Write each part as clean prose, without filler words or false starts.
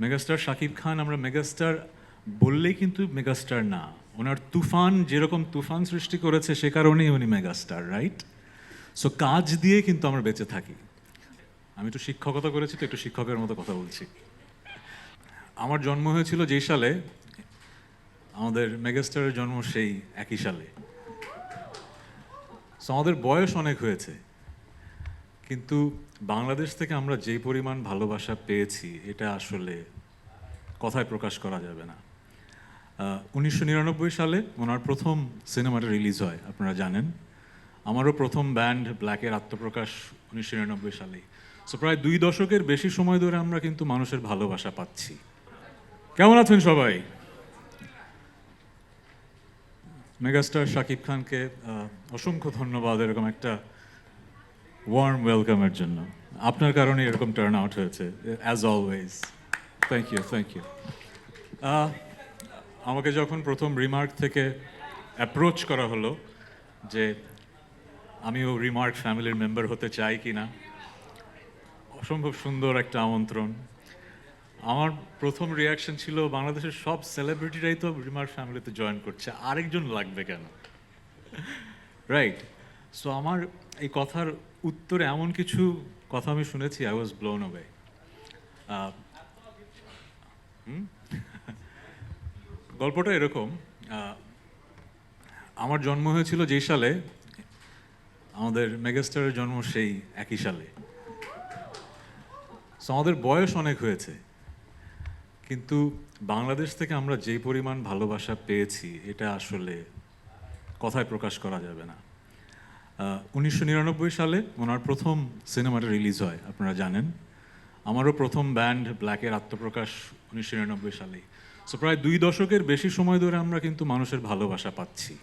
Megastar Shakib Khan আমরা megastar বললেই কিন্তু মেগাস্টার না, ওনার তুফান যেরকম তুফান সৃষ্টি করেছে সে কারণেই উনি মেগাস্টার, রাইট? সো কাজ দিয়ে কিন্তু আমরা বেঁচে থাকি। আমি একটু শিক্ষকতা করেছি তো একটু শিক্ষকের মতো কথা বলছি। আমার জন্ম হয়েছিল যেই সালে, আমাদের মেগাস্টারের জন্ম সেই একই সালে। সো আমাদের বয়স অনেক হয়েছে, কিন্তু বাংলাদেশ থেকে আমরা যেই পরিমাণ ভালোবাসা পেয়েছি এটা আসলে কথায় প্রকাশ করা যাবে না। 1999 সালে ওনার প্রথম সিনেমাটা রিলিজ হয়, আপনারা জানেন। আমারও প্রথম ব্যান্ড ব্ল্যাকের আত্মপ্রকাশ 1999 সালেই। সো প্রায় 2 দশকের বেশি সময় ধরে আমরা কিন্তু মানুষের ভালোবাসা পাচ্ছি। কেমন আছেন সবাই? মেগাস্টার শাকিব খানকে অসংখ্য ধন্যবাদ এরকম একটা ওয়ার্ম ওয়েলকামের জন্য। আপনার কারণে এরকম টার্ন আউট হয়েছে, as always. Thank you, thank you. আমাকে যখন প্রথম রিমার্ক থেকে অ্যাপ্রোচ করা হলো যে আমিও রিমার্ক ফ্যামিলির মেম্বার হতে চাই কি না, অসম্ভব সুন্দর একটা আমন্ত্রণ। আমার প্রথম রিয়াকশন ছিল বাংলাদেশের সব সেলিব্রিটিরাই তো রিমার্ক ফ্যামিলিতে জয়েন করছে, আরেকজন লাগবে কেন, রাইট? সো আমার এই কথার উত্তরে এমন কিছু কথা আমি শুনেছি, আই ওয়াজ ব্লোন অ্যাওয়ে। গল্পটা এরকম, আমার জন্ম হয়েছিল যেই সালে, আমাদের মেগাস্টারের জন্ম সেই একই সালে। সো আমাদের বয়স অনেক হয়েছে, কিন্তু বাংলাদেশ থেকে আমরা যেই পরিমাণ ভালোবাসা পেয়েছি এটা আসলে কথায় প্রকাশ করা যাবে না। 1999 সালে ওনার প্রথম সিনেমাটা রিলিজ হয়, আপনারা জানেন। আমারও প্রথম ব্যান্ড ব্ল্যাকের আত্মপ্রকাশ 1999 সালেই। সো প্রায় 2 দশকের বেশি সময় ধরে আমরা কিন্তু মানুষের ভালোবাসা পাচ্ছি।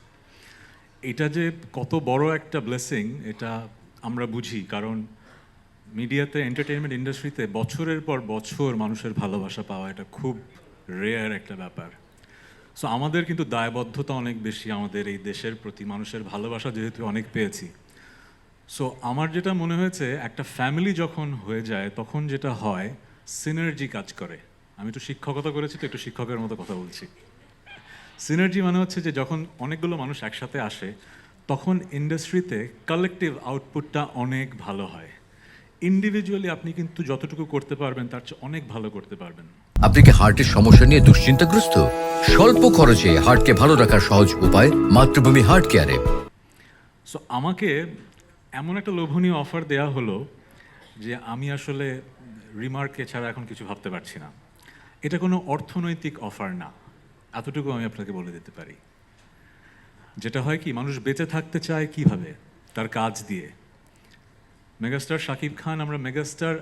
এটা যে কত বড় একটা ব্লেসিং এটা আমরা বুঝি, কারণ মিডিয়াতে, এন্টারটেইনমেন্ট ইন্ডাস্ট্রিতে বছরের পর বছর মানুষের ভালোবাসা পাওয়া এটা খুব রেয়ার একটা ব্যাপার। সো আমাদের কিন্তু দায়বদ্ধতা অনেক বেশি আমাদের এই দেশের প্রতি, মানুষের ভালোবাসা যেহেতু অনেক পেয়েছি। সো আমার যেটা মনে হয়েছে, একটা ফ্যামিলি যখন হয়ে যায় তখন যেটা হয়, সিনার্জি কাজ করে। আমি একটু শিক্ষকতা করেছি তো একটু শিক্ষকের মতো কথা বলছি। সিনার্জি মানে হচ্ছে যে যখন অনেকগুলো মানুষ একসাথে আসে তখন ইন্ডাস্ট্রিতে কালেকটিভ আউটপুটটা অনেক ভালো হয়। ইন্ডিভিজুয়ালি আপনি কিন্তু যতটুকু করতে পারবেন তার চেয়ে অনেক ভালো করতে পারবেন। আপনি কি হার্টের সমস্যা নিয়ে দুশ্চিন্তাগ্রস্ত? স্বল্প খরচে হার্টকে ভালো রাখার সহজ উপায় মাতৃভূমি হার্ট কেয়ারে। সো আমাকে এমন একটা লোভনীয় অফার দেয়া হলো যে আমি আসলে রিমার্কে ছাড়া এখন কিছু ভাবতে পারছি না। এটা কোনো অর্থনৈতিক অফার না, এতটুকু আমি আপনাকে বলে দিতে পারি। যেটা হয় কি, মানুষ বেঁচে থাকতে চায় কিভাবে? তার কাজ দিয়ে। মেগাস্টার শাকিব খান আমরা মেগাস্টার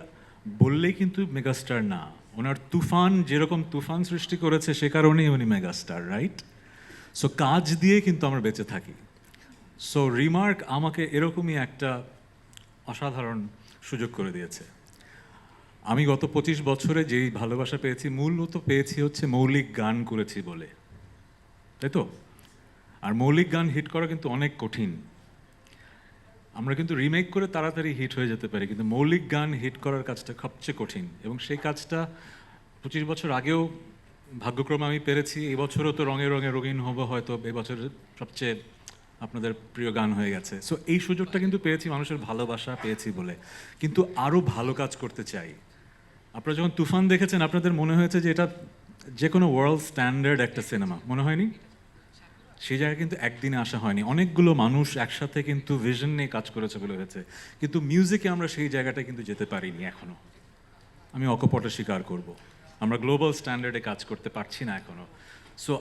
বললেই কিন্তু মেগাস্টার না, ওনার তুফান যেরকম তুফান সৃষ্টি করেছে সে কারণেই উনি মেগাস্টার, রাইট? সো কাজ দিয়ে কিন্তু আমরা বেঁচে থাকি। সো রিমার্ক আমাকে এরকমই একটা অসাধারণ সুযোগ করে দিয়েছে। আমি গত 25 বছরে যেই ভালোবাসা পেয়েছি, মূলত পেয়েছি হচ্ছে মৌলিক গান করেছি বলে, তাই তো? আর মৌলিক গান হিট করা কিন্তু অনেক কঠিন। আমরা কিন্তু রিমেক করে তাড়াতাড়ি হিট হয়ে যেতে পারি, কিন্তু মৌলিক গান হিট করার কাজটা সবচেয়ে কঠিন। এবং সেই কাজটা 25 বছর আগেও ভাগ্যক্রমে আমি পেরেছি। এই বছরও তো রঙে রঙে রঙিন হবো, হয়তো এবছরের সবচেয়ে আপনাদের প্রিয় গান হয়ে গেছে। সো এই সুযোগটা কিন্তু পেয়েছি মানুষের ভালোবাসা পেয়েছি বলে, কিন্তু আরও ভালো কাজ করতে চাই। আপনারা যখন তুফান দেখেছেন আপনাদের মনে হয়েছে যে এটা যে কোনো ওয়ার্ল্ড স্ট্যান্ডার্ড একটা সিনেমা, মনে হয়নি? সেই জায়গায় কিন্তু একদিনে আসা হয়নি, অনেকগুলো মানুষ একসাথে কিন্তু ভিশন নিয়ে কাজ করেছে বলে হয়েছে, কিন্তু মিউজিকে আমরা সেই জায়গাটায় কিন্তু যেতে পারিনি এখনো। আমি অকপটে স্বীকার করব, আমরা গ্লোবাল স্ট্যান্ডার্ডে কাজ করতে পারছি না এখনো। সো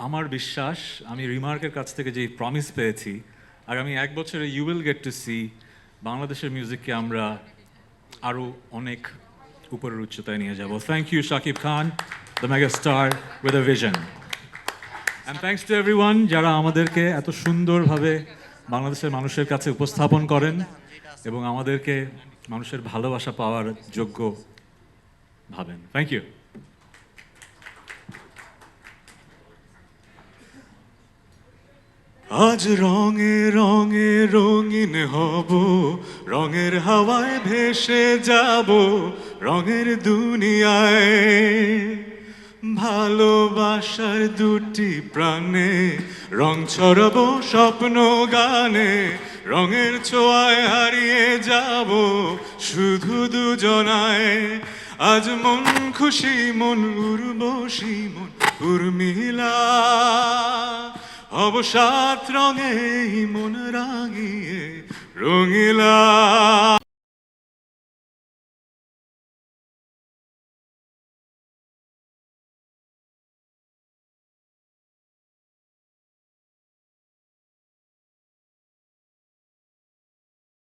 আমার বিশ্বাস, আমি রিমার্কের কাছ থেকে যে প্রমিস পেয়েছি, আগামী 1 বছরে you will get to see বাংলাদেশের মিউজিককে আমরা আরও অনেক উপরের উচ্চতায় নিয়ে যাব। Thank you Shakib Khan, the mega star with a vision. And thanks to everyone যারা আমাদেরকে এত সুন্দরভাবে বাংলাদেশের মানুষের কাছে উপস্থাপন করেন এবং আমাদেরকে মানুষের ভালোবাসা পাওয়ার যোগ্য ভাবেন। Thank you. আজ রঙে রঙে রঙিন হব, রঙের হাওয়ায় ভেসে যাব, রঙের দুনিয়ায় ভালোবাসার দুটি প্রাণে রং ছড়াবো স্বপ্ন গানে রঙের ছোঁয়ায় হারিয়ে যাব শুধু দুজনায় আজ মন খুশি মন উর্বশী মন উর্মিলা অবসাদ রঙে মন রাঙিয়ে রঙিলা